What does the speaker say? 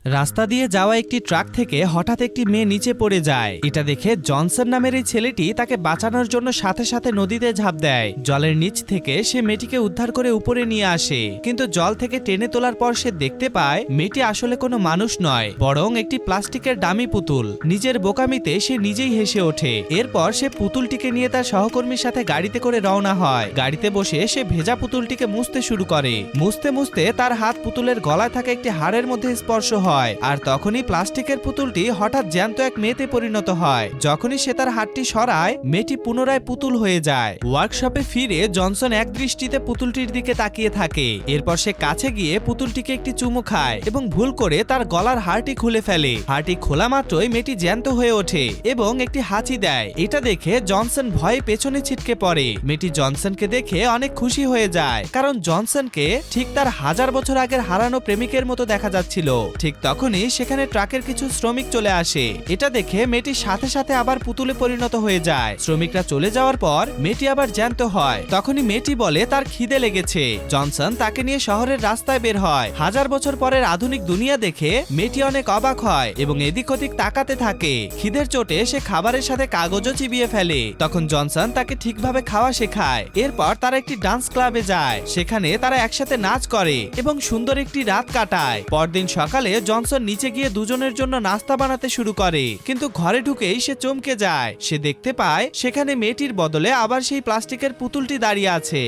রাস্তা দিয়ে যাওয়া একটি ট্রাক থেকে হঠাৎ একটি মেয়ে নিচে পড়ে যায়। এটা দেখে জনসন নামের এই ছেলেটি তাকে বাঁচানোর জন্য সাথে সাথে নদীতে ঝাঁপ দেয়। জলের নিচ থেকে সে মেয়েটিকে উদ্ধার করে উপরে নিয়ে আসে, কিন্তু জল থেকে টেনে তোলার পর সে দেখতে পায় মেয়েটি আসলে কোনো মানুষ নয়, বরং একটি প্লাস্টিকের ডামি পুতুল। নিজের বোকামিতে সে নিজেই হেসে ওঠে। এরপর সে পুতুলটিকে নিয়ে তার সহকর্মীর সাথে গাড়িতে করে রওনা হয়। গাড়িতে বসে সে ভেজা পুতুলটিকে মুছতে শুরু করে। মুছতে মুছতে তার হাত পুতুলের গলায় থাকা একটি হাড়ের মধ্যে স্পর্শ হয়, আর তখনই প্লাস্টিকের পুতুলটি হঠাৎ জ্যান্ত এক মেয়েতে পরিণত হয়। যখনই সে তার হাতটি সরায়, মেয়েটি পুনরায় পুতুল হয়ে যায়। ওয়ার্কশপে ফিরে জনসন এক দৃষ্টিতে পুতুলটির দিকে তাকিয়ে থাকে। এরপর সে কাছে গিয়ে পুতুলটিকে একটি চুমু খায় এবং ভুল করে তার গলার হাড়টি খুলে ফেলে। হাড়টি খোলা মাত্রই মেয়েটি জ্যান্ত হয়ে ওঠে এবং একটি হাঁচি দেয়। এটা দেখে জনসন ভয়ে পেছনে ছিটকে পড়ে। মেয়েটি জনসনকে দেখে অনেক খুশি হয়ে যায়, কারণ জনসনকে ঠিক তার 1000 বছর আগের হারানো প্রেমিকের মতো দেখা যাচ্ছিল। ঠিক তখনই সেখানে ট্রাকের কিছু শ্রমিক চলে আসে। এটা দেখে মেয়েটি সাথে সাথে আবার পুতুলে পরিণত হয়ে যায়। শ্রমিকরা চলে যাওয়ার পর মেয়েটি আবার জ্যান্ত হয়। তখনই মেয়েটি বলে তার খিদে লেগেছে। জনসন তাকে নিয়ে শহরের রাস্তায় বের হয়। 1000 বছর পরের আধুনিক দুনিয়া দেখে মেয়েটি অনেক অবাক হয় এবং এদিক ওদিক তাকাতে থাকে। খিদের চোটে সে খাবারের সাথে কাগজও চিবিয়ে ফেলে। তখন জনসন তাকে ঠিকভাবে খাওয়া শেখায়। এরপর তারা একটি ডান্স ক্লাবে যায়। সেখানে তারা একসাথে নাচ করে এবং সুন্দর একটি রাত কাটায়। পরদিন সকালে জনসন নিচে গিয়ে দুজনের জন্য নাস্তা বানাতে শুরু করে, কিন্তু ঘরে ঢুকেই সে চমকে যায়। সে দেখতে পায় সেখানে মেয়েটির বদলে আবার সেই প্লাস্টিকের পুতুলটি দাঁড়িয়ে আছে।